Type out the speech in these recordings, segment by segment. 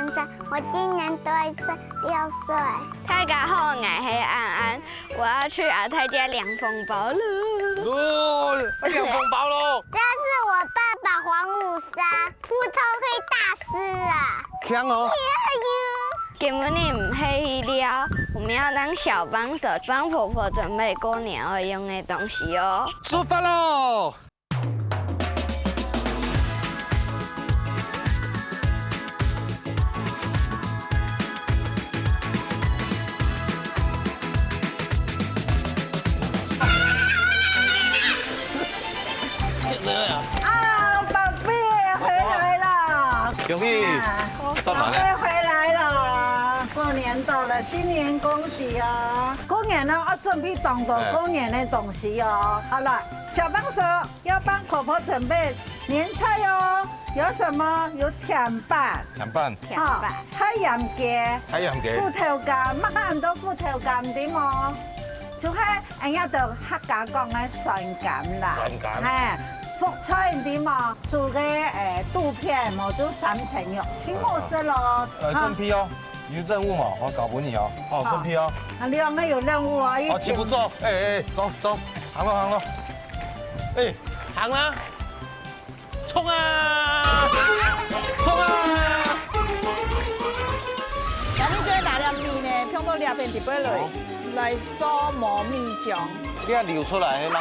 纯纯，我今年多1岁6岁。大家好，我是安安，我要去阿泰家量风包了。哦，量风包喽！这是我爸爸黄武山，斧头可以打死啊！强哦！今日唔黑料，我们要当小帮手，帮婆婆准备过年会用的东西哦。出发喽！啊，宝贝回来了！恭喜！宝贝回来了！过年到了，新年恭喜哦！过年呢，要准备很多过年的东西哦。好了，小帮手要帮婆婆准备年菜哦。有什么？有甜板、凉拌、太阳鸡、芋头干，乜很多芋頭干點哦？就係人家就客家講嘅酸柑啦。酸柑。係。福菜點啊？做嘅肚片，冇做3層肉，青紅色咯。正批哦，有任務嘛，我搞俾你哦。好，正批哦。啊，兩個有任務啊，好，起步走，走走，行了，行啦，衝啊！衝啊！咁呢張大粒面呢，放到兩片碟杯來做磨米醬。你要流出來嘛？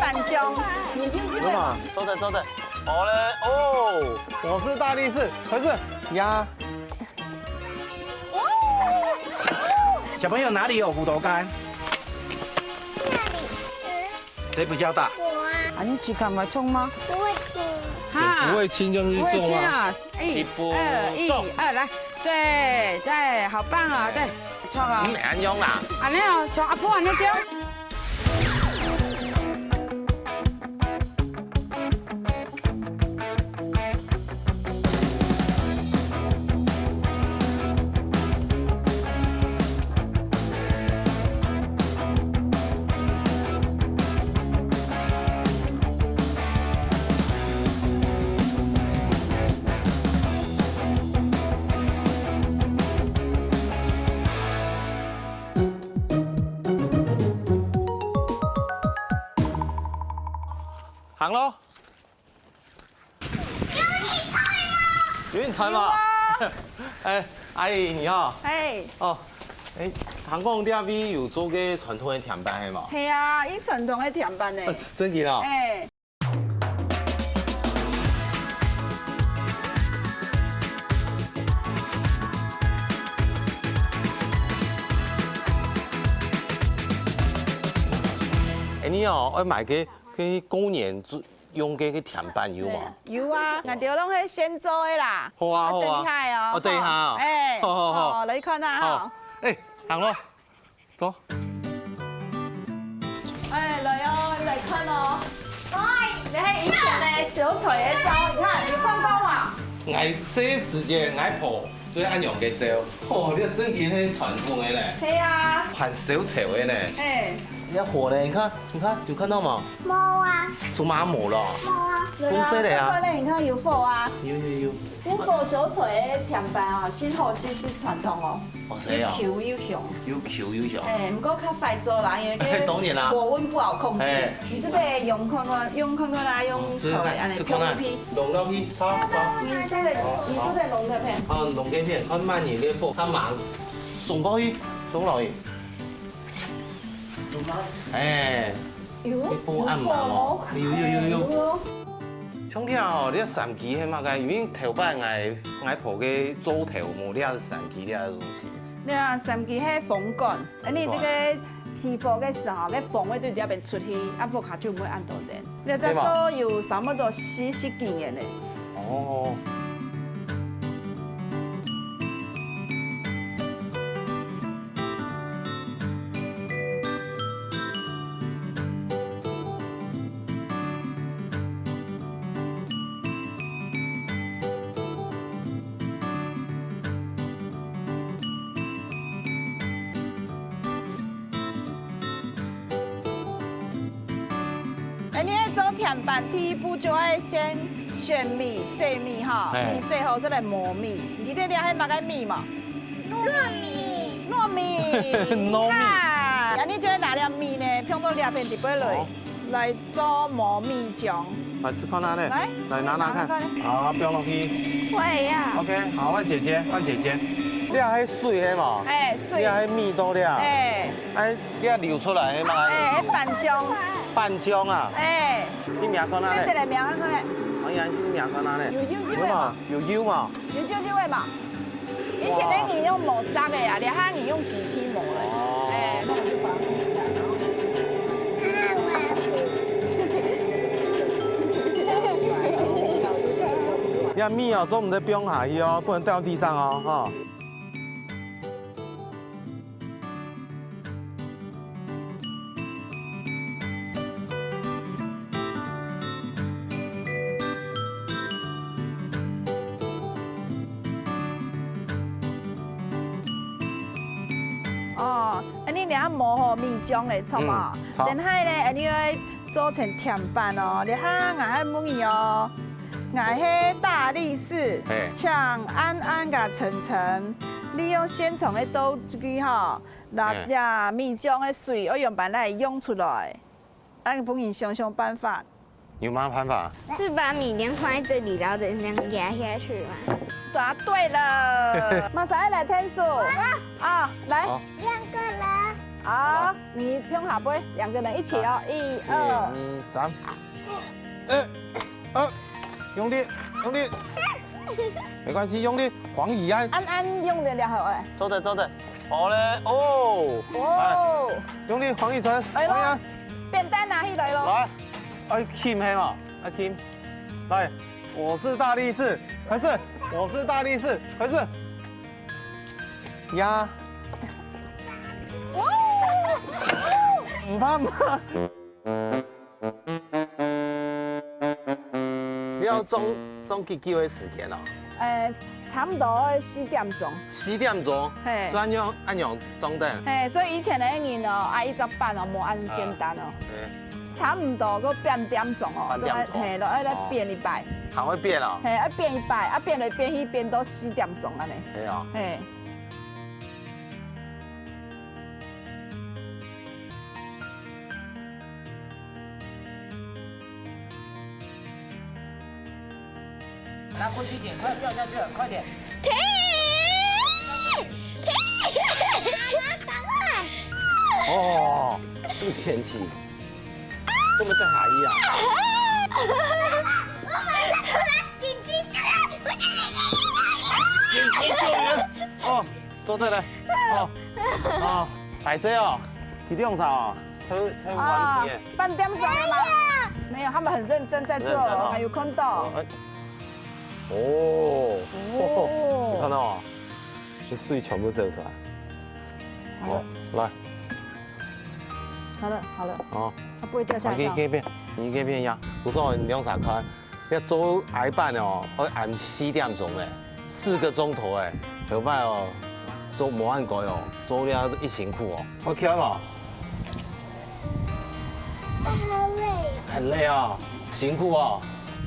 飯醬。走嘛，走的。好嘞，哦，我是大力士，可是呀。小朋友哪里有斧头干？谁比较大？我啊，你去干嘛冲吗？不会听。不会亲就是去做吗？一二，来，对，好棒啊，对，冲啊！你安用啦。安尼哦，从阿婆安尼丢。行咯。有你猜吗？阿姨你好。韓國啲位有做嘅傳統嘅甜品係嘛？係啊，依傳統嘅甜品呢。真嘅啊！你哦，我買嘅過年用嘅甜品有嘛？有啊，我哋攏係現做嘅啦。好啊，等一下哦。我等一下啊。好，你看下哈。行咯，走。來哦，你嚟看哦。你係以前嘅小錘嘅招，你看你看到嘛？挨些時間挨婆最啱用嘅招，哦，呢個真係係傳統嘅咧。係啊。很小潮嘅咧。你火咧，你看，有看到嗎？冇啊，做乜冇咯？冇啊。公司嚟啊？你看有火啊？有。有火小錘嘅甜品哦，新河市是傳統哦。係啊。有 Q 有香。有 Q 有香。唔過較快做啦，因為當然啦。火溫不好控制。你這個用看看啦，用錘安尼漂一批。弄到去，走。你這個龍嘅片。龍嘅片，看慢啲嘅火，它慢，送過去，送落去。有火按慢哦，有。兄弟啊，你神奇係嘛？因為頭擺我婆嘅做頭冇呢個神奇呢個東西。你啊，神奇係風乾，你這個起火嘅時候，咧風會對呢邊出去，啊火下就唔會按到人。你這個有差不多40幾年咧。哦。你要做甜板，第一步就要先炫米、细米哈，嘿米细后再来磨米。你这俩还买个米嘛？糯米，糯米。糯米啊，你觉得哪粒米呢？放到两片底杯哦来做磨米浆。来吃看哪里？来来拿看。好，不用落去。会呀。 OK， 好，换姐姐，换姐姐。你还水迄嘛？哎，水你。还米多了？哎，哎，你还流出来迄嘛？哎，拌浆。半浆啊！哎，你名看哪里？这个名看看嘞，哎呀，你名看哪里？有油酒的嘛，有油嘛？有酒酒的嘛。以前呢，你用磨砂的呀，你看你用机器磨的。哦。哎，那我就把它磨下来。你米哦，总唔得冰下去哦，不能掉地上哦，哈。哦，你俩磨好米浆的，错嘛？然后呢，你要做成甜饭哦，你看我还木鱼哦，我是大力士，像安安甲层层，利用现成的刀具哈，拿呀米浆的水，我用板来涌出来，按帮你想想办法。有吗？办法？是把米粒放在这里，然后再这样压下去吗？答对了，马上来天数啊，来好两个人，好，你听好不？两个人一起哦，一二。 2、3，用力，用力，没关系，用力，黄以安，安安用得了好哎。走的，好嘞，哦，哦，用力，黄以晨，黄来咯以安，便当拿起来咯。来，哎，Kim 黑嘛，哎 Kim，来，我是大力士，可是我是大力士，可是呀，唔怕嘛。你要总几个时间哦？差不多4点钟。 4点钟，嘿所以按用中等。嘿，所以以前的人哦，爱1班哦，无按简单哦。差不多个半点钟哦，半点钟嘿，都爱来变一摆。还会变哦。嘿，爱变一摆，啊变来变去变到4点钟安尼。对哦。嘿。拿过去一点，快掉下去了，快点！停！赶快！哦，这么前期，这么在海一啊？我马上出来，紧急救援！紧急救援！哦，做对了。哦，海车哦，你用啥哦？推完皮。半点钟了吗？没有，他们很认真在做，还有看到。哦，你看到吗？这水全部走出来。哦，来，好了好了，哦，它不会掉下去。可以变，你可以变呀。不是哦，你用啥看？要做挨班哦，要按4点钟诶，4个钟头诶，后摆哦，做无按改哦，做了一辛苦哦。OK 嘛？好累。很累哦，辛苦哦。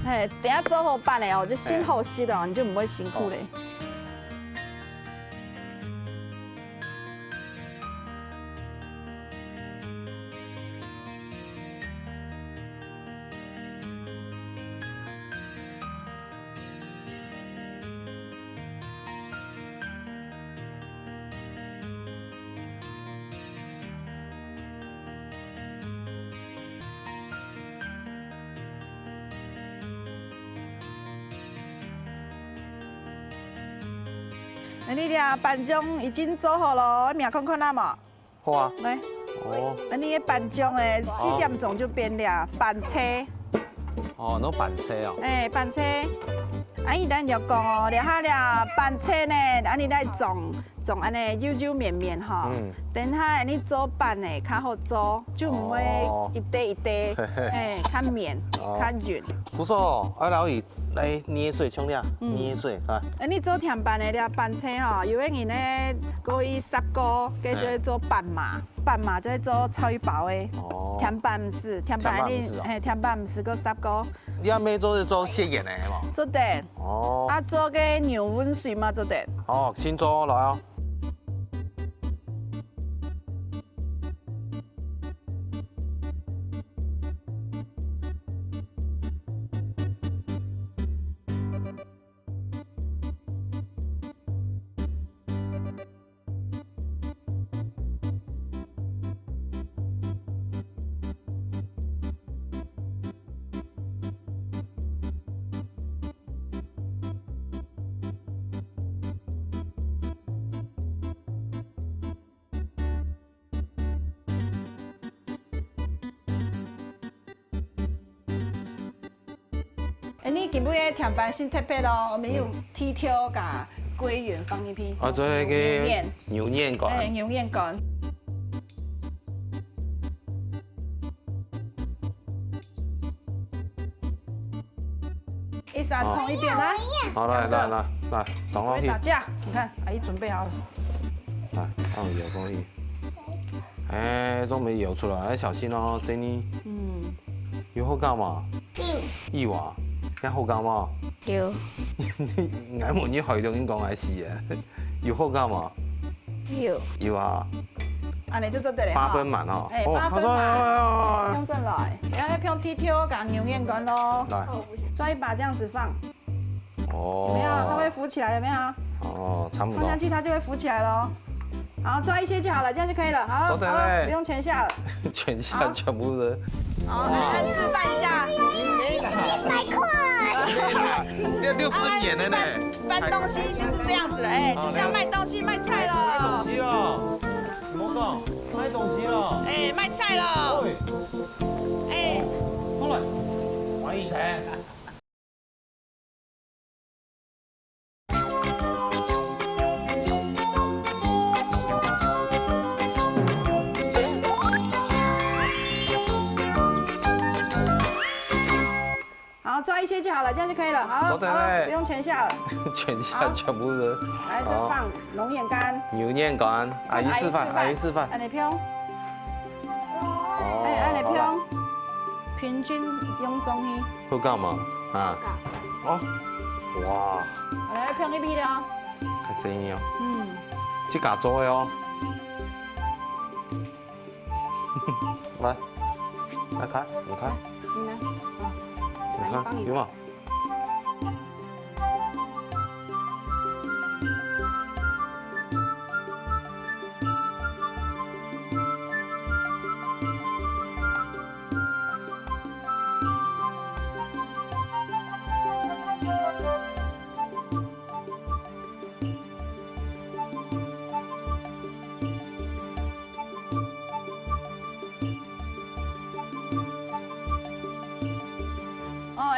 嘿，等下做好办的哦，就心后息了，你就不会辛苦嘞。你俩板浆已经做好了，命看看那嘛。好啊。来，哦。你的板浆诶，4点钟就变了，板车。哦，那板车哦。板车。啊，伊咱就讲哦，了下了板车呢，啊你来种安尼柔柔绵绵哈。等下你做板呢，较好做，就唔会一堆一堆，较绵，较软。不错哦，我老姨来捏碎冲了，捏碎啊。你做甜板的了板车吼，有的人呢，可以砂锅，跟做做板麻，板麻在做炒鱼包的。甜板唔是，甜板你甜板唔是个砂锅，你阿妹做蟹眼的，系嘛？做得。哦。啊，做个牛温水嘛，做得。哦，先做来啊。你今尾的甜板先特别咯，我们用蹄条加桂圆放进去。做那个牛燕干。哎，牛燕干。一撒葱一点来。好，来，等我去。打架，你看，阿姨准备好了。来，放油过去。哎，都没油出来，小心哦，声音。有好干嘛？有啊，你好干嘛？有。俺问你海中英讲还是的，有好干嘛？有。有啊。安尼就做得了。8分满哦。哎，8分满。用正来，然后用蹄条加牛燕干咯。来。抓一把这样子放。哦。有没有？它会浮起来，有没有？哦，差不多。放下去它就会浮起来咯。好，抓一些就好了，这样就可以了。好，不用全下了。全下全部的。好，来示范一下。太快！要60年了呢。搬东西就是这样子，哎，就是要卖东西卖菜了。卖东西了，莫讲卖东西了。哎，卖菜了。哎，过来，王以晨。抓一些就好了，这样就可以了。好，不用全下了。全下全部的。来，再放龙眼干。牛眼干，阿姨示范，阿姨示范。按你飘。哎，按你飘。平均用松去。会干嘛？啊？哦。哇。来飘一批的哦。看声音哦。这家做的哦。来看，你看。你呢？你看有吗？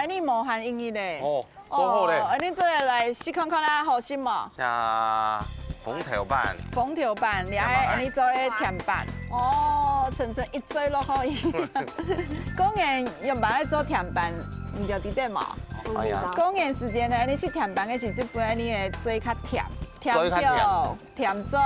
你无含英语嘞？哦，做好嘞。你做来试看看啦，好心无？呀，缝条板。缝条板，你还你做的甜板。哦，层层一追落可以。公园用白来做甜板，唔就伫底嘛？哎呀。公园时间呢，你是甜板的时阵，本来你的水较甜。甜票、甜水，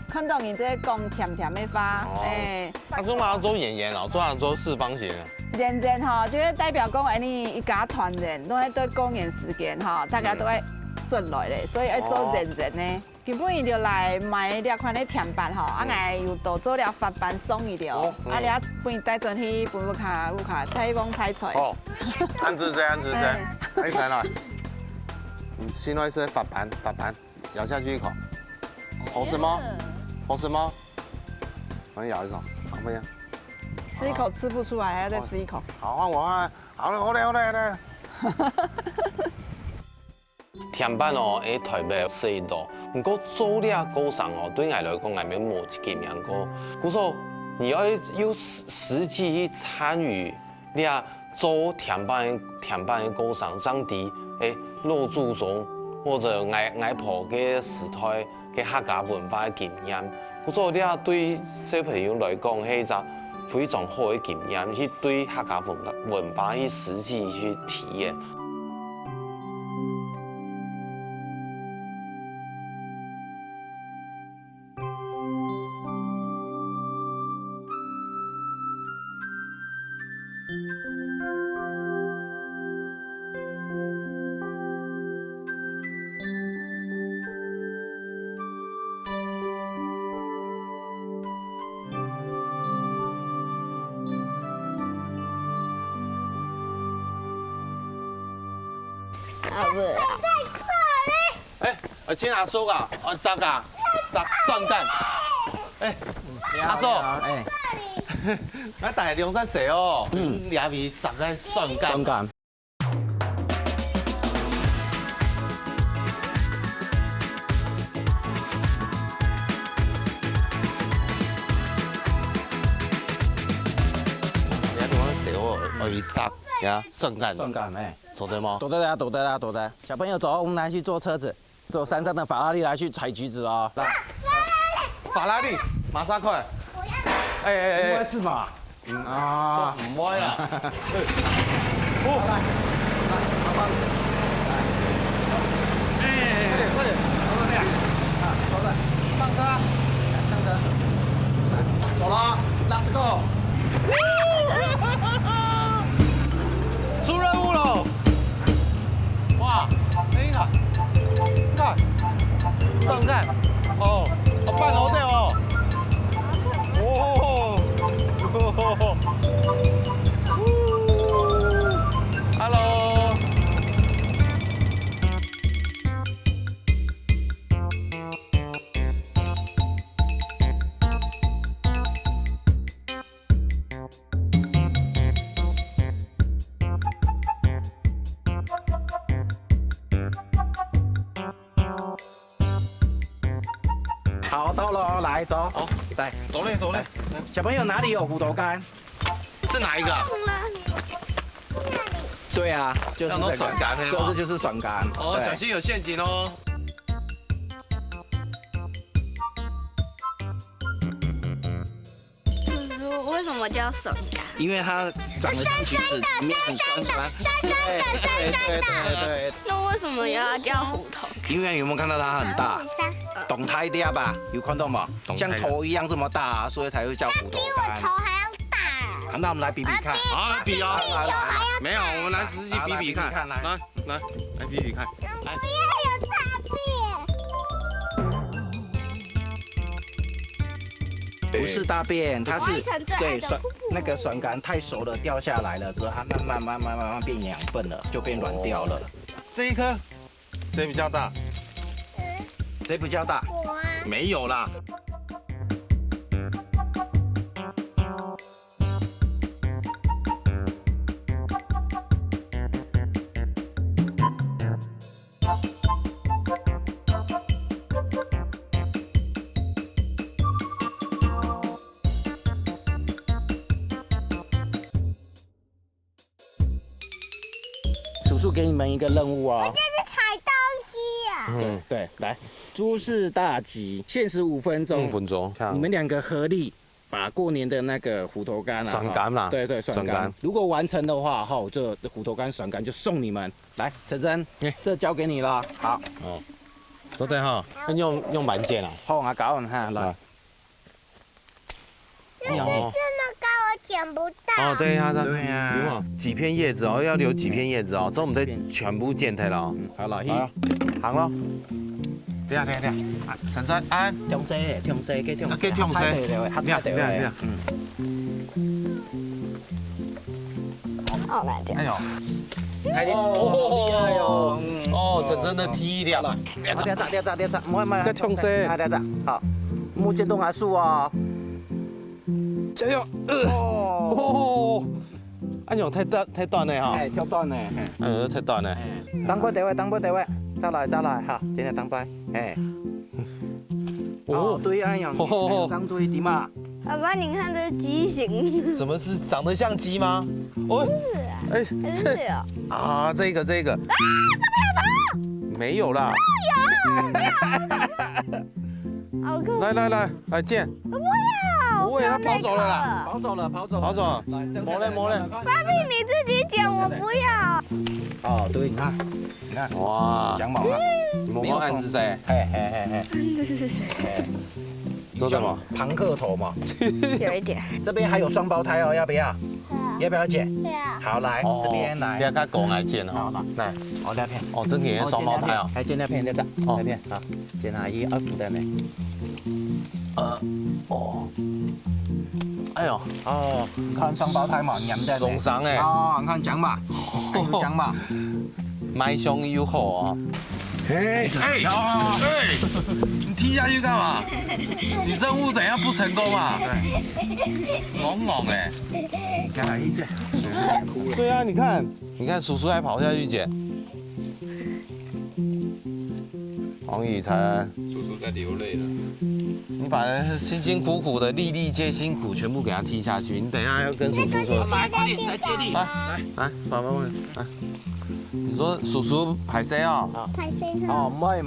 看到人做讲甜甜的花，哎。他做嘛做圆圆哦，做人做四方形。圆圆哈，就是代表讲，你一家团圆，都喺对公园时间哈，大家都会进来咧，所以要做圆圆的。基本伊就来买了款的甜板吼，啊爱又多做了发板送伊了，啊你啊帮伊带转去本卡太丰太菜。哦，安子安子来来来，你现在是发板，咬下去一口，好吃吗？好吃吗？我咬一口，好不行？吃一口吃不出来，还要再吃一口。好，换我啊！好嘞。甜板哦，会特别细度，不过做了高尚哦，对我来讲也没无一斤两个。故说你要有实际去参与，你啊做甜板的高尚，长地诶落注中或者爱普嘅时代嘅客家文化嘅经验。故说你啊对小朋友来讲，係一個非常好的經驗，去對客家文化去實際去體驗。啊不。哎，请阿叔啊，杂蒜干。哎，阿叔，哎，咱大家量山食哦，俩味杂个蒜干。酸干。一炸呀，蒜干，酸干哎，走对吗？躲得啦，躲得啦，躲得。小朋友走，我们来去坐车子，坐山上的法拉利来去采橘子哦。来，法拉利，马赛克。哎，应该是吧？啊，唔歪啦。来，好吧。哎，快点，走了，上车，上车，走了 ，Let's go。出任务喽！哇，哎呀，看，上干，哦，半楼对哦，哦，Hello。好，到了哦，来走。好，来，走嘞，走嘞。小朋友哪里有虎头柑？是哪一个？对啊，就是那种这个笋干黑吗就是笋干。哦，对小心有陷阱哦。为什么叫笋干？因为它长得像橘子，里面很酸酸。对。那为什么要叫虎头？因为有没有看到它很大？懂它一点吧？有看到吗？像头一样这么大，所以才会叫虎头柑。头还要大。好，那我们来比比看。好，比啊！地球还要没有，我们来实际比比看。来来比比看。不要有大便。不是大便，它是对酸那个笋干太熟了掉下来了之后，它慢慢变养分了，就变软掉了。这一颗谁比较大？谁比较大？我啊。没有啦。叔叔给你们一个任务哦。这是采东西啊。对，来，诸事大吉，限时5分钟。5分钟。你们2个合力把过年的那个虎头柑啊，笋干啦，对，笋干。如果完成的话，哈，这虎头柑笋干就送你们。来，陈真，这交给你了。好，哦，走对哈，用板剪啊。好，我搞完哈，来。这么高我捡不到。哦，对呀，对呀。几片叶子哦，要留几片叶子哦，这我们得全部剪开了哦。好了，行咯。等下，陈真安。痛西，给痛西。对。哦，来掉。哎呦，开点哦，哦，陈真的踢了。掉，莫，个痛西。掉，好，木剑动还树哦。加油！哦，哎呦，太短了哈。哎，跳断了。太短了。等杯，再来，好，今天等杯，哎。哦，对，哎呦，张对的嘛。爸爸，你看这畸形。什么是长得像鸡吗？哦，哎，是啊。啊，这个。啊，是不是有没有啦。好可来，来见。不要。不会，他跑走了啦。跑走了。来，磨嘞。爸比，你自己剪，我不要。哦，对，你看，哇，奖毛啊，没有暗是谁？嘿。这是谁？做什么？庞克头嘛。有一点。这边还有双胞胎哦，要不要？要不要剪？对啊。好，来这边来。等下看狗来剪哈。来，哦，那片。哦，这也是双胞胎哦。来剪那片，那片，好，剪哪1、2副的呢？哦。哎呦，哦，你看双胞胎嘛，黏在。松伤哎。哦，你看讲嘛，讲嘛。卖相友好哦。哎，你踢下去干嘛？你任务等一下不成功啊？对，猛猛哎！对啊，你看叔叔还跑下去捡。黄以才，叔叔在流泪了。你把辛辛苦苦的粒粒皆辛苦全部给他踢下去，你等一下要跟叔叔说。来，快点，再接力。来，爸爸问，来，你说叔叔排谁啊？拍谁哦，唔係。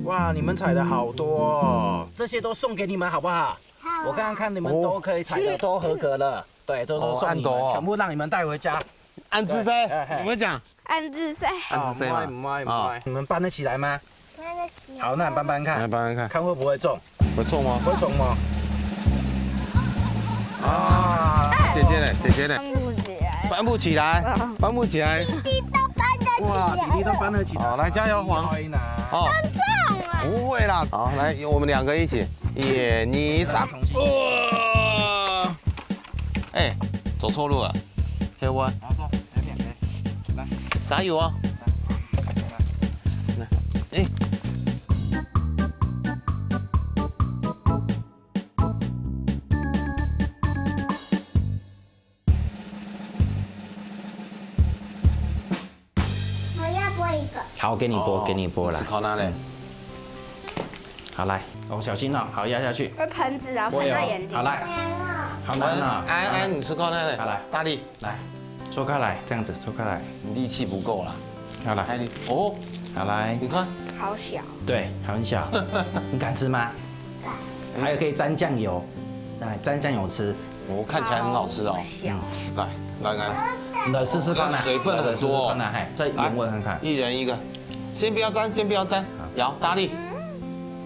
哇，你们采的好多哦，这些都送给你们好不好？好。我刚刚看你们都可以采的都合格了，对，都送你们，全部让你们带回家。安志谁？有没有讲？安志赛，安志谁嘛？你们搬得起来吗？好，那你搬搬看，来搬看，看会不会中？会中吗？会中吗？啊！姐姐呢？搬不起来，搬不起来，弟弟都搬得起来。哇，弟弟都搬得起来。好，来加油，黄。哦，很重啊。不会啦。好，来，我们两个一起，1、2、3。哇！哎，走错路了，黑湾。然后说，有点黑，来，加油啊！来，哎。好，给你拨，给你拨来。是靠哪嘞？好来，哦，小心哦，好压下去。会喷子啊，喷到眼睛。好来，好难啊！安，你吃靠哪嘞？好来，大力，来，搓开来，这样子搓开来。你力气不够啦。好来，哦，好来，你看，好小。对，很小。你敢吃吗？还有可以沾酱油，沾酱油吃。我看起来很好吃哦。来，你来试试看呐，水分很多哦。嗨，再原味看看。一人一个，先不要沾，摇大力。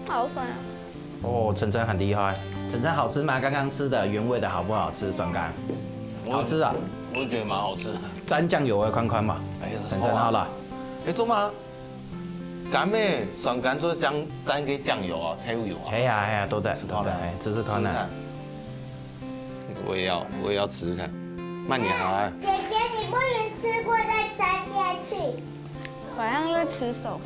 好酸啊！哦，晨晨很厉害。晨晨好吃吗？刚刚吃的原味的好不好吃？酸干，好吃啊！我觉得蛮好吃。沾酱油的宽宽嘛。哎呀，晨晨好了。哎，做嘛？干咩？酸干做沾个酱油啊，太油啊。哎呀，都在，哎，吃吃看呐。我也要吃吃看。慢点好。姐姐，你不能吃过再沾下去。好像是吃寿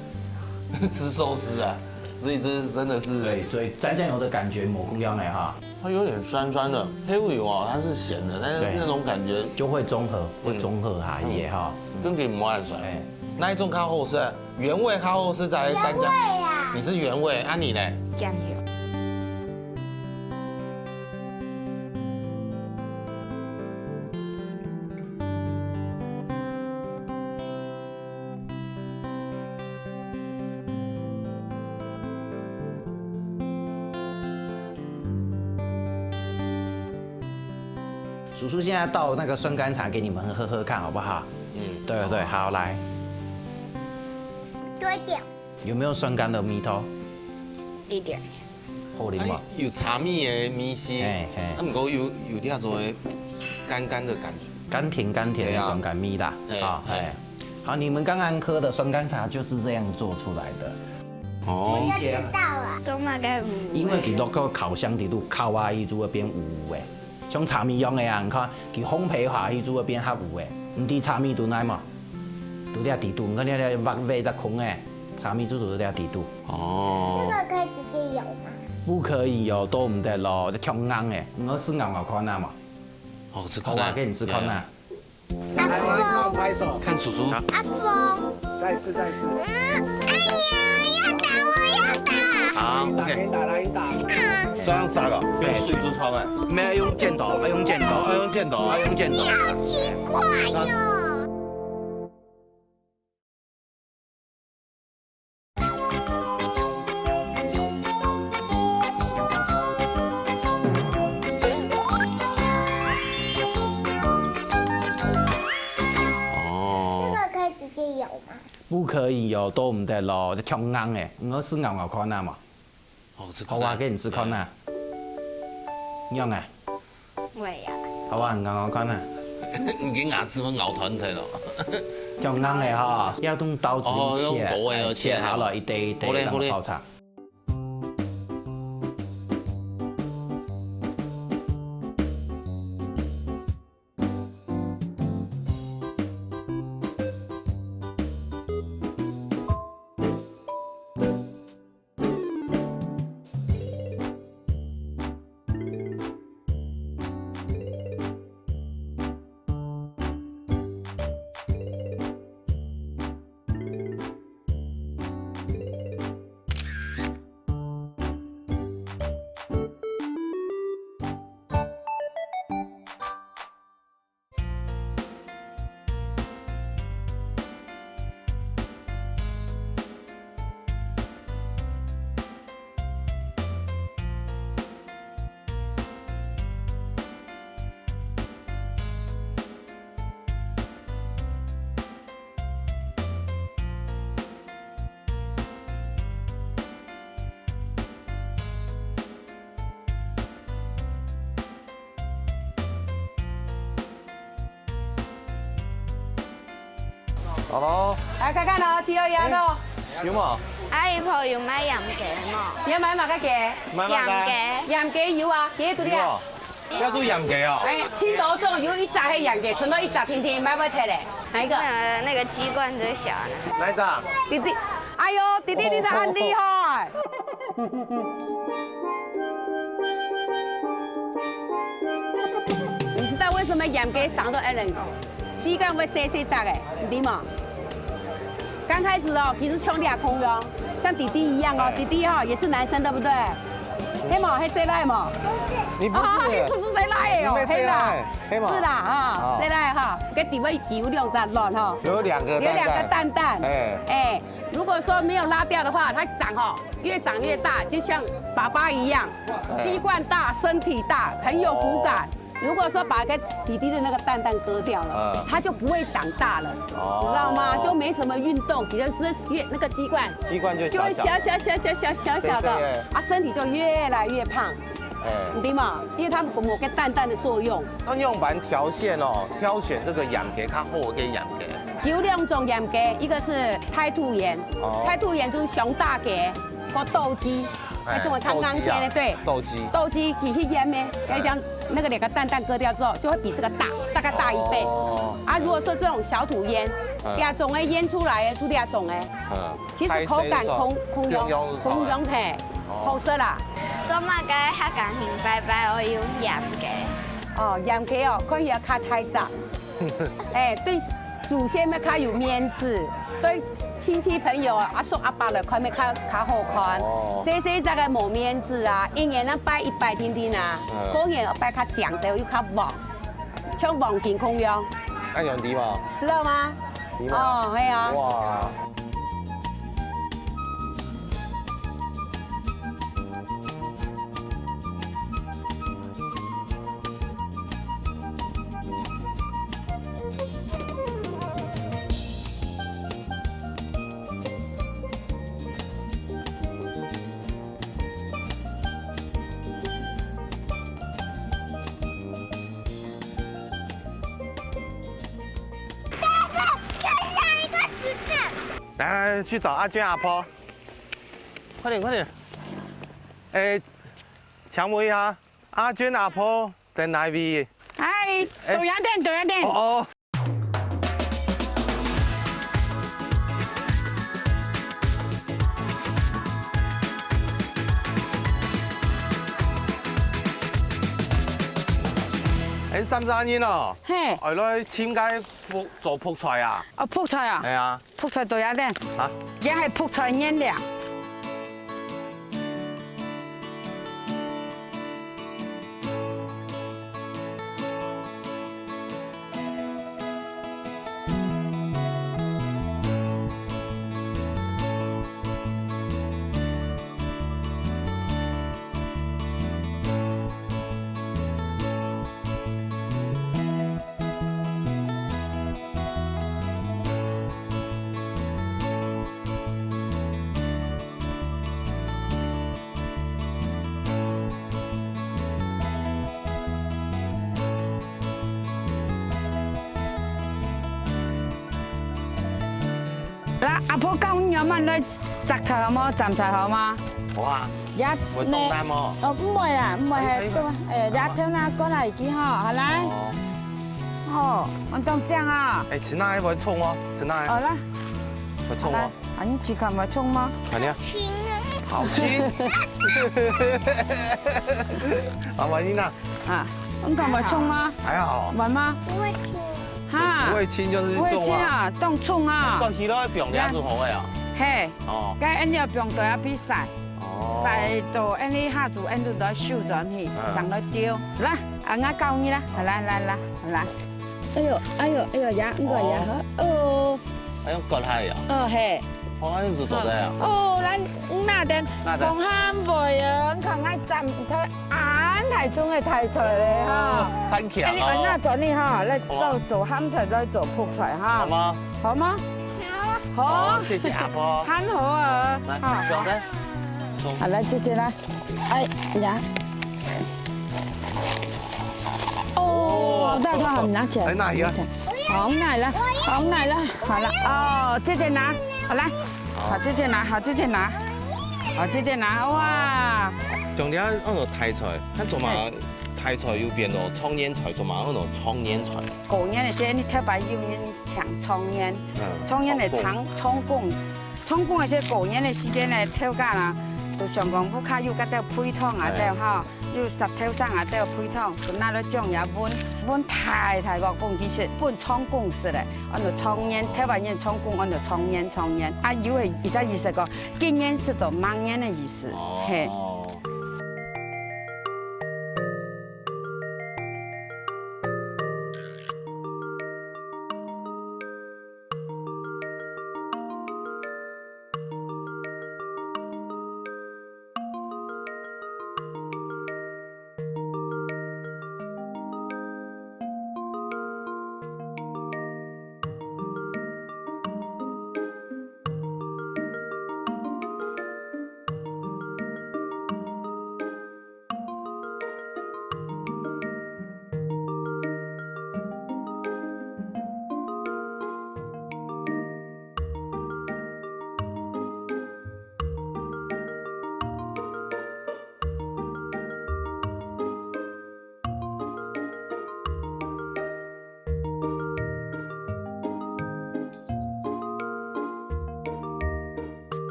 司。吃寿司啊，所以这是真的是。对，所以沾酱油的感觉蘑菇样呢哈。它有点酸酸的，黑胡油啊，它是咸的，但是那种感觉就会中和哈也哈。真给不爱酸。那一种较好吃，原味较好吃才沾酱。你是原味，啊你嘞？酱油。叔叔现在倒那个酸甘茶给你们喝看，好不好？对，好来。多一点。有没有酸甘的米头？一点。好啉嘛？有茶米的米丝，啊，不过有点做干干的感觉。甘甜的酸甘米啦。好，你们刚刚喝的酸甘茶就是这样做出来的。我就知道了。都那个因为佢落个烤箱底度烤啊，伊做嗰边有诶。像茶米用的啊，你看，佢烘焙下去做嗰边较有诶，唔啲茶米度奶嘛，度啲底度，你看啲味得空诶，茶米做度啲底度。哦。这个可以直接有吗？不可以哦，都唔得咯，就强硬诶，我是咬看啊嘛。好吃看啊，给你吃看啊。阿峰，拍手，看叔叔。阿峰，再吃。哎呀，要打我要打。好，OK。来打。这样砸了，用水珠抄的。没有用箭头，要用箭头，要用箭头，要用箭头。你好奇怪哟。不可以哦，都唔得咯，就强硬诶，我是咬看啊嘛。好吃。好啊，给你吃看啊。用啊。喂呀。好啊，咬看啊。唔紧牙齿分咬团体咯。用硬的哈，要用刀子切好了，一堆一堆这样爆炒。好咯，来看看咯，鸡肉鸭肉，有冇？阿姨婆要買鹽嘅冇？要買乜嘅雞？買鹽嘅，鹽雞有啊，幾多啲啊？要做鹽雞哦。哎，青島種有一紮係鹽雞，存到一紮甜甜，買唔買睇咧？哪一個？那個雞冠最小的。哪一隻？弟弟，哎呦，弟弟你真很厲害。你知道為什麼鹽雞上到一人雞冠會細細隻嘅？你知嗎？剛開始哦，其實兄弟也空用，像弟弟一樣哦，弟弟哈也是男生，對不對？黑毛黑誰來嘛？你不啊，是？不是誰來的哦？黑啦，黑嘛？是啦哈，誰來哈？跟底位有兩隻卵哈，有兩個蛋蛋。哎，如果說沒有拉掉的話，它長哈越長越大，就像爸爸一樣，雞冠大，身體大，很有骨感。如果說把個弟弟的那個蛋蛋割掉了，它就不會長大了，你知道嗎？就沒什麼運動，比較是越那個雞冠就會小的，啊，身體就越來越胖。你知嘛？因為它某個蛋蛋的作用。用板條線哦，挑選這個鹽雞較好嘅鹽雞。有兩種鹽雞，一個是太兔鹽，太兔鹽就是熊大雞，個鬥雞。那種看剛天的，對，鬥雞去醃呢，可以將那個兩個蛋蛋割掉之後，就會比這個大，大概大1倍。啊，如果說這種小土醃，2種誒醃出來誒，出2種誒，其實口感空溶嘿，好食啦。做乜嘅客家人拜拜我要鹽嘅？哦，鹽雞哦，可以要較太雜，哎，對祖先咪較有面子，對。親戚朋友啊，阿叔阿伯來看咪較好看，細細隻嘅冇面子啊，一年咱拜100天天啊，過年拜較強的又較旺，像黃金空樣。按樣啲嘛？知道嗎？哦，係啊。哇！来去找阿娟阿婆，快点快点！哎，请问一下，阿娟阿婆在哪位？哎，豆芽店。哦。哎，三三煙哦，嘿，係咯，點解做泡菜啊？哦，泡菜啊，係啊，泡菜豆芽店，啊，也係泡菜原料。阿婆教你有冇嚟摘菜好冇？摘菜好嗎？好啊，一會凍單麼？哦，唔會啊，唔會係都一條啦，過嚟幾好，好啦。哦，我當這樣啊。哎，吃那會衝哦，吃那好啦，會衝哦。啊，你去看會衝嗎？看你啊，亲啊！好輕。啊，婉英啊，啊，你看會衝嗎？還好，會嗎？不会亲。不會輕就是不會重啊。啊，當衝啊。個魚都係平兩隻好嘅啊。嘿，哦。該按照平對啊比賽。哦。晒到按你下組按到到手轉去，讓佢丟。來，啊我教你啦，來來來來。哎呦哎呦哎呦呀，呢個呀呵，哦。係用割下啊？哦嘿。我係做做嘅啊。哦，咱那den放鹹味啊，看我浸佢眼係中嘅睇出嚟哈。很強你按那轉你哈，來做鹹菜再做泡菜哈。好嗎？好嗎？好。好，謝謝阿婆。很好啊。來，表哥。好，來姐姐來。哎呀。哦，大家好，拿起來。來拿一個。好奶了，好奶了，好了哦，姐姐拿，好來，好姐姐拿，好姐姐拿，好姐姐拿，哇！重點按照泰菜，看做嘛泰菜要變到蔥煙菜，做嘛按照蔥煙菜。過年嘅時你特別要搶蔥煙，蔥煙嚟搶蔥公，蔥公嘅時過年嘅時間嚟挑價啦，就上港鋪卡要嗰啲配湯啊，啲哈。要10條生啊，都要配湯，咁那啲醬也燜太個公，其實燜蔥公式咧，按照蔥煙，台灣人蔥公按照蔥煙，啊，有係而家意思講，今年是到明年嘅意思，係。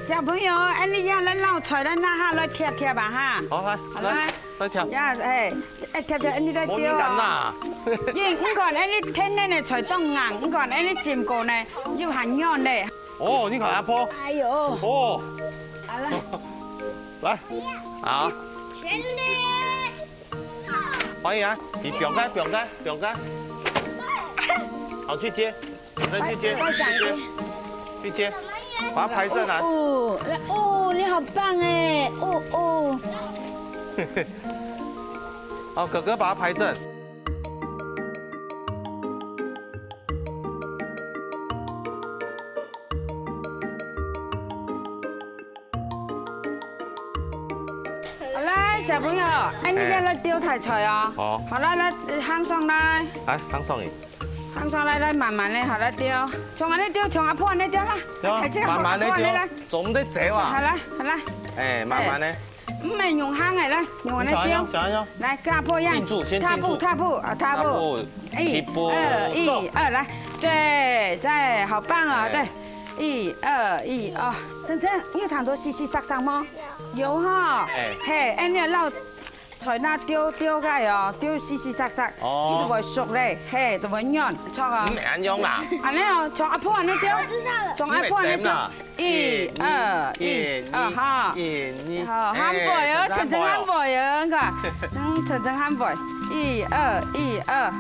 小朋友，哎，你要来捞菜，咱拿下来贴贴吧哈。好來貼。呀，哎，貼貼，你來冇丟啊。咁啦。你講，哎，你天然的菜凍硬，你講，哎，你浸過呢，要含軟的。哦，你看阿婆。哎呦。哦。好了。來。好。全力。歡迎啊！你表哥。好，去接，去接，把它拍正啊！哦，你好棒哎！哦。好，哥哥把它拍正。好啦，小朋友，哎，你要來丟台菜啊！好。好啦，來夯上來。來，夯上去。夯上來，慢慢的，好來丟，從安尼丟，從阿婆安尼丟啦。慢慢的丟，做唔得這哇。好啦。哎，慢慢的。唔係用夯嘅啦，用安尼丟。來，跟阿婆一樣。定住，先定住。踏步。起步。一二，來，對，再，好棒啊，對。1、2、1、2，真真，你有糖多細細sắc嗎？有哈。嘿，哎，你撈菜那丟開哦，丟細細sắc，呢度會熟咧，嘿，就會軟，錯啊。唔係咁啦。安尼哦，從阿婆安尼丟，從阿婆安尼丟。1、2、1、2，哈。好，喊背哦，陳喊背哦，個，陳喊背，1、2、1、2。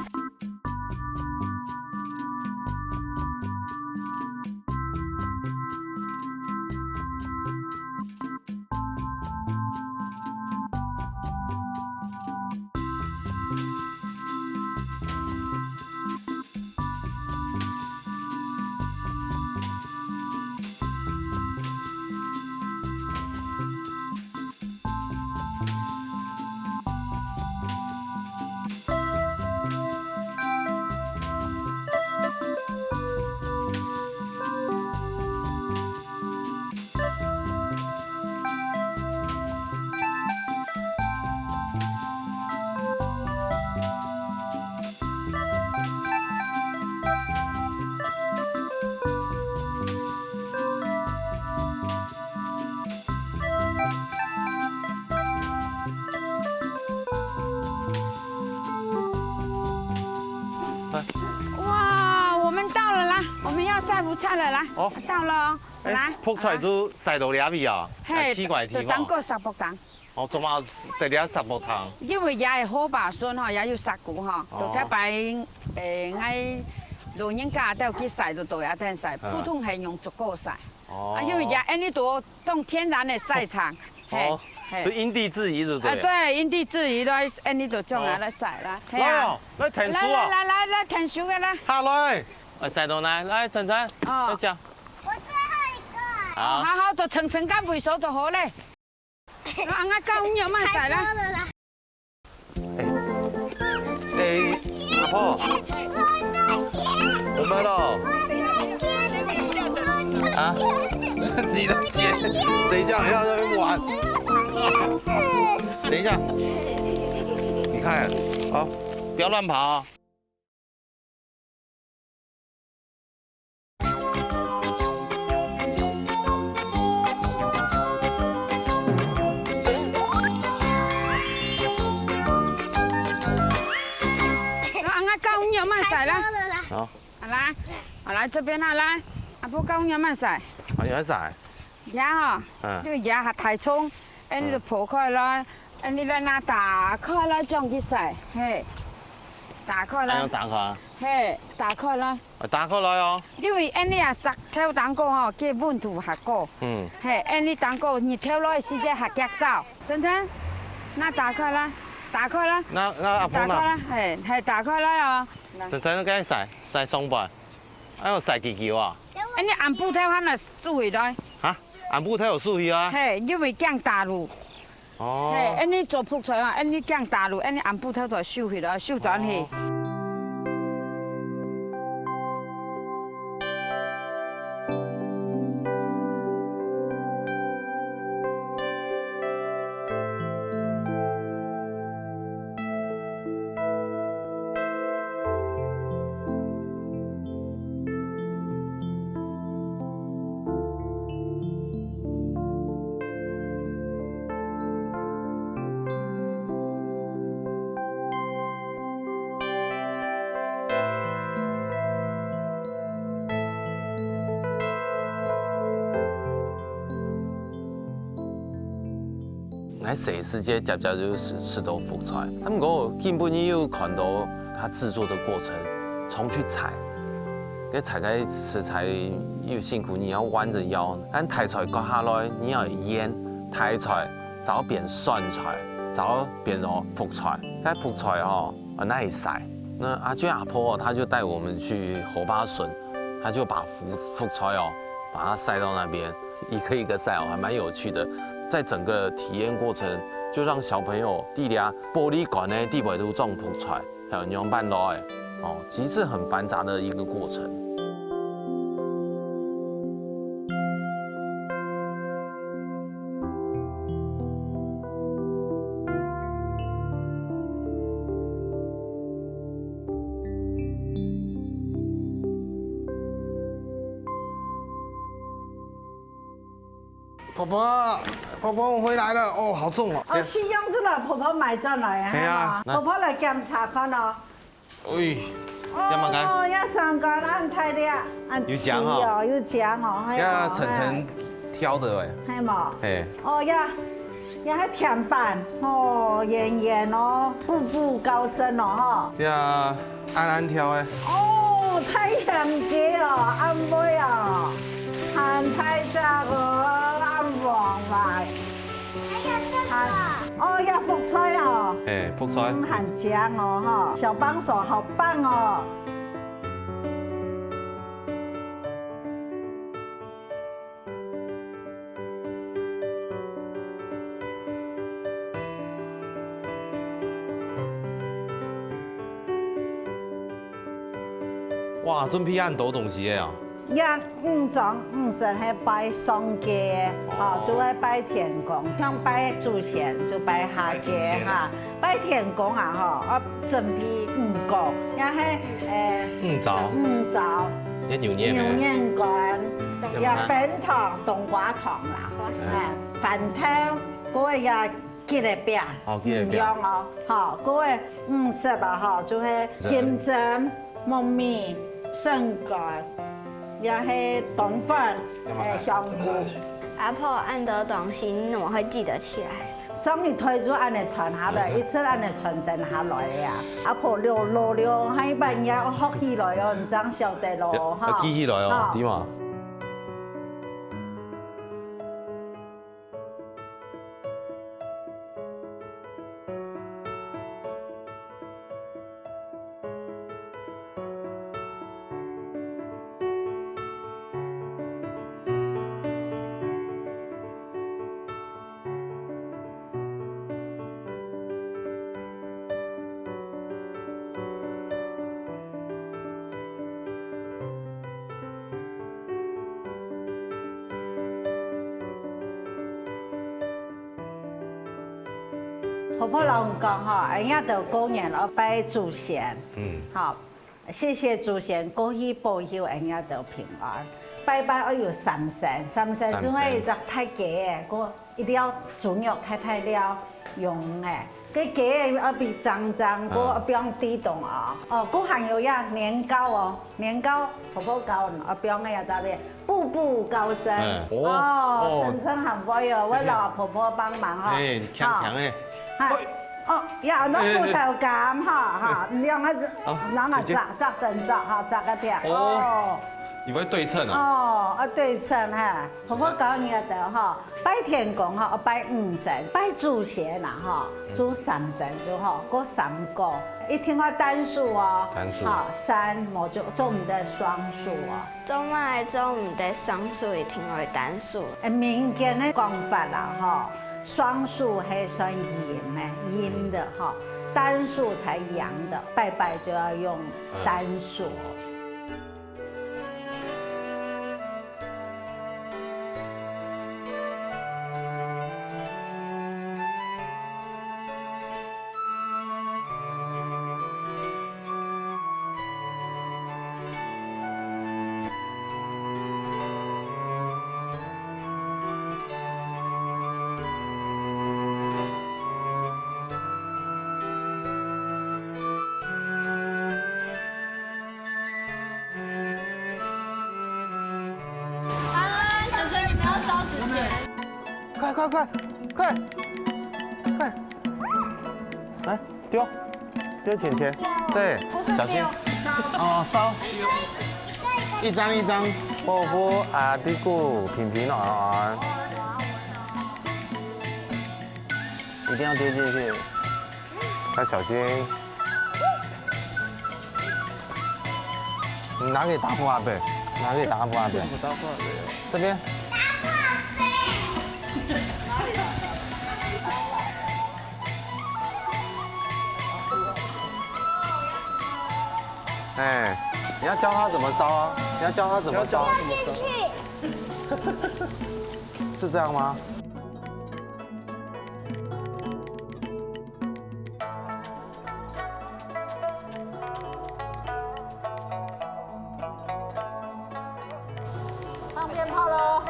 菜了，来，到了，来，扑出来就晒到遐味啊，起怪就当个沙煲汤。哦，做嘛在遐沙煲汤？因为也係好白筍嗬，也要殺骨嗬，就睇擺喺老人家都去曬就到也聽曬，普通係用竹篙曬。哦。因為也喺呢度當天然嘅曬場。哦。就因地制宜就對。對，因地制宜來喺呢度種下來曬啦。來，來聽書啊！來聽書嘅啦。下來，曬到來，來晨晨，來講。我最後一個。好，就層層間回收就好咧。啱啱夠有乜曬啦？阿婆，我們咯。啊？你的錢，誰叫你要在那邊玩？等一下，你看，好，不要亂跑啊！有慢晒啦，好，來這邊啦，來，阿婆講有慢晒，有慢晒，呀嗬，呢個嘢係太重，你就破開啦，你嚟拿打開啦，將佢晒，嘿，打開啦，打開，嘿，打開啦，打開來哦，因為你啊食跳蛋糕嗬，嘅溫度係高，嘿，你蛋糕你跳落去時間係夾走，真真，那打開啦。打開啦！那阿婆打開啦，係打開啦哦。陣陣都梗係曬鬆吧，哎呦曬幾條啊！你按布頭喺度掃去來。嚇？按布頭有掃去啊？係，因為驚打路。哦。係，你做鋪菜啊，你驚打路，你按布頭就掃去來，掃轉去。喺食時間夾夾就吃到福菜，咁我基本你有看到它製作的過程，從去採，跟採開食材又辛苦，你要彎着腰，但抬菜割下來你要醃，抬菜早變酸菜，早變咗福菜，該福菜哦，那一曬，那阿娟阿婆她就帶我們去侯巴筍，她就把福菜哦，把它曬到那邊，一個一個曬哦，還蠻有趣的。在整個體驗過程，就讓小朋友地下玻璃管呢地位都種福菜，還有釀拌螺哦，其實是很繁雜的一個過程。婆婆，我回來了，哦，好重哦。哦，是用這個婆婆買咗來啊。係啊。婆婆來檢查看咯。哎，要麼該？哦，要上個按太啲，按有薑哦，有薑哦。要層層挑的哎。係冇。哎。哦，要係甜板，哦，圓圓哦，步步高升哦，嗬。要按挑哎。哦，太嚴格哦，按妹哦，按太雜哦。黃來，哦，要福菜哦，哎，福菜，很醬哦，哈，小幫手好棒哦。哇，準備按多東西嘅啊！呀，5種5色係拜上街，哦，就係拜天公，像拜祖先就拜下街哈，拜天公啊，嗬，我準備5個，也係5棗，一牛年乾，也餅糖、冬瓜糖啦，飯頭嗰個也吉利餅，唔樣哦，嗬，嗰個5色啊，嗬，就係金針、糯米、筍乾。也是冬粉，香菇。阿婆按的东西我会记得起来。所以推出安尼传下来，一直安尼传承下来呀。阿婆留喺半夜学起来哦，唔知晓得咯，哈。记起来哦，对嘛。婆婆老公讲哈，人家到过年了拜祖先，好，谢谢祖先，过去保佑人家到平安。拜拜要有三牲，三牲就係隻太雞嘅，我一定要豬肉太了用嘅。cái kế ở bị trắng cô biang tí đồng cô hàng nhiều ya年糕哦，年糕婆婆糕biang cái在邊步步高升层层含貴哦，我老婆婆幫忙哈，強強誒，有那副頭感哈，讓它扎身扎哈扎個片你會對稱對稱哈，婆婆教你的哈，拜天公哈，拜五神，拜祖先啦哈，祖三神就好，嗰三個，一聽話單數哦，好三冇做唔得雙數啊，做唔得雙數，一聽話單數。民間的講法啦哈，雙數係算陰的哈，單數才陽的，拜拜就要用單數。快！来丢钱，对，小心烧，一张一张，波波阿迪古平平安，一定要丢进去，要小心。你拿给大富阿伯，这边。哎，你要教他怎么烧啊！是这样吗？放鞭炮喽！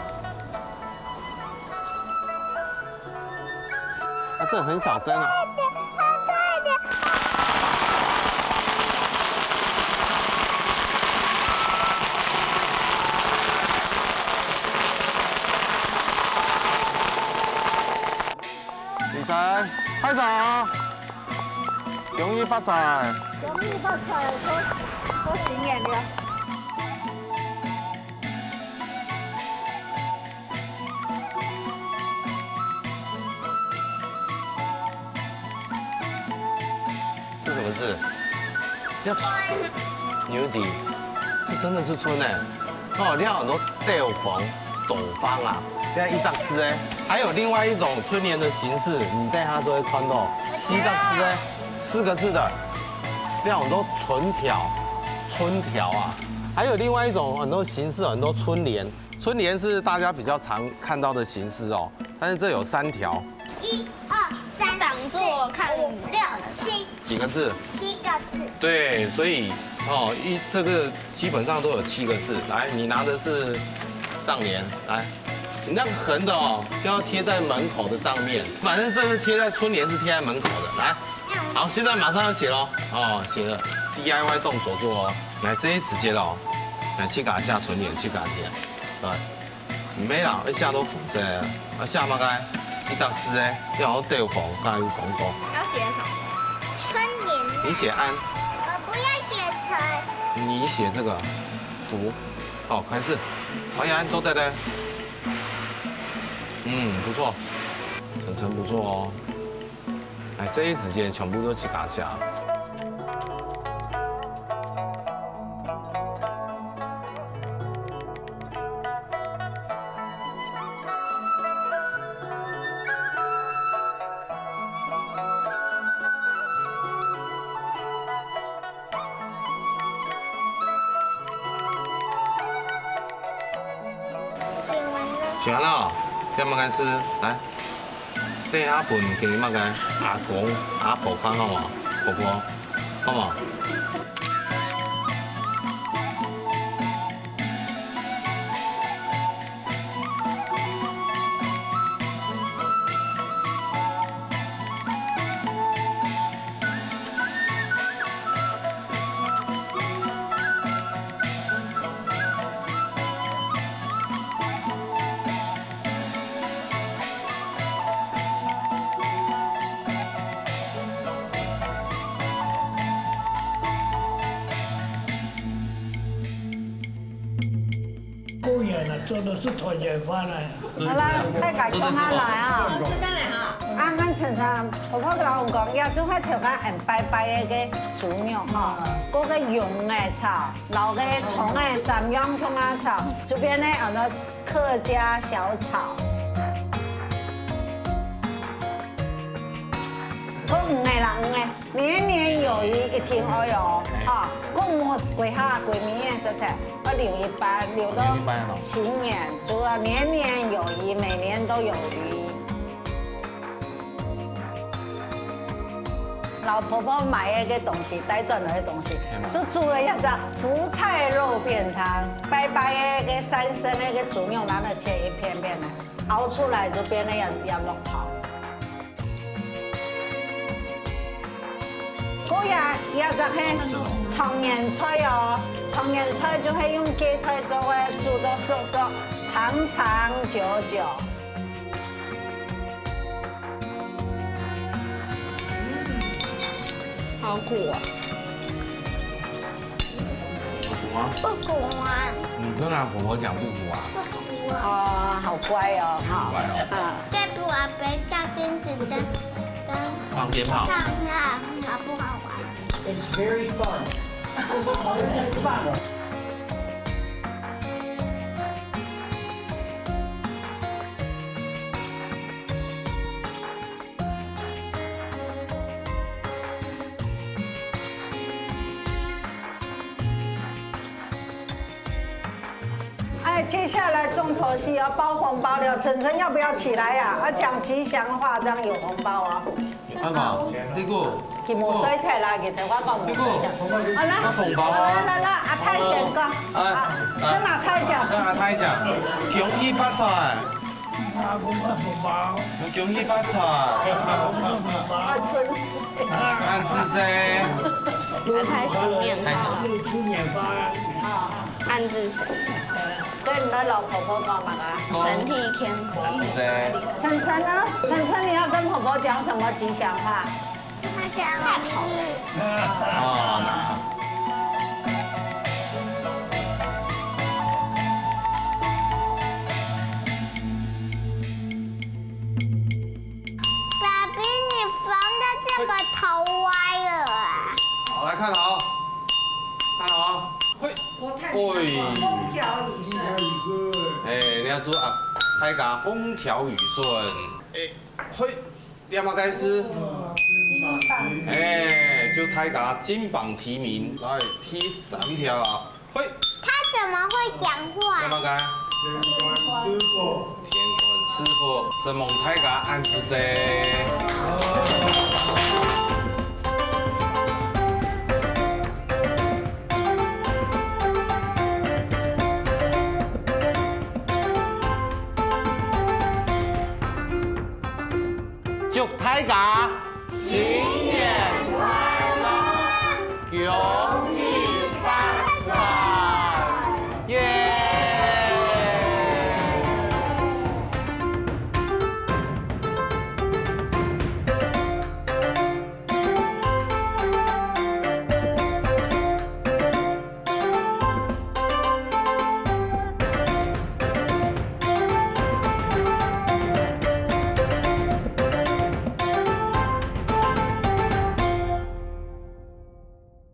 这很小声啊。拍掌，容易发财，多行眼的。这什么字？叫牛底，这真的是春哎！哦，你看很多斗篷、斗方啊。现在一丈丝哎，还有另外一种春联的形式，你带它都会看到西丈丝哎，4个字的，这样很多春条啊，还有另外一种很多形式，很多春联是大家比较常看到的形式哦，但是这有3条，1、2、3，挡住我看5、6、7，几个字？7个字。对，所以这个基本上都有7个字。来，你拿的是上联，来。你那个横的就要贴在门口的上面，反正这是贴在春联，是贴在门口的。来，好，现在马上要写喽。写了 DIY 动手做哦。来，这些直接的七甲下唇眼，七甲天，对，唔免啦，你下都负责，下嘛该，一张诗诶，要好对缝，刚才有讲过。要写什么？春联。你写安，我不要写成。你写这个福，好，开始，黄安做对的，不错，晨晨不错哦。哎，这一指节全部都七甲下。写完了，要么开始来，第一份给么个阿公阿婆看好嘛，婆婆好嘛。公园呢，做的是团圆饭啊。好啦，快改讲下来啊！吃饭了哈。俺常常婆婆老公讲，要做块条个很白白的个猪肉哈，嗰个蓉的炒，老个葱的三样葱啊炒，这边呢有那客家小炒。我五个人呢，年年有余，一定要有哈。我冇几下几年的实体，我留一班，留到新年，主要年年有余，每年都有余。老婆婆买的个东西，带转来的东西，就煮了一只福菜肉便汤，白白的个三升那个猪肉，然后切一片片的，熬出来就变那样肉汤。嗰日就係長年菜哦，長年菜就係用芥菜做嘅，煮到熟熟，長長久久。好苦啊！不苦吗？不苦啊。你跟俺婆婆讲不苦啊？不苦啊。哦，好乖哦，好。乖哦。再不啊，别照镜子的，放鞭炮。看看好不好玩？ It's very fun. 很棒。哎，接下来重头戏要包红包了，晨晨要不要起来呀？要讲吉祥话，这样有红包哦。阿妈，这个。 佢冇水踢啦，其實我講冇水踢。好啦，來，阿太先講，跟阿太講。跟阿太講，恭喜發財。阿公發紅包。恭喜發財。安子生。太新年好。新年飯。安子生。跟你老婆婆講嘛啦。身體健康。安子生。晨晨呢？晨晨你要跟婆婆講什麼吉祥話？ 太丑了。啊！爸比，你缝的这个头歪了啊！好，来看好，看好，嘿，風調雨順。哎，你要祝啊，大家風調雨順。哎，嘿，點啊該是？ 哎，就大家金榜題名，來踢3條啊！嘿，他怎麼會講話？點啊該？天官師傅，天官師傅，神蒙大家安子生。祝大家新年快樂，恭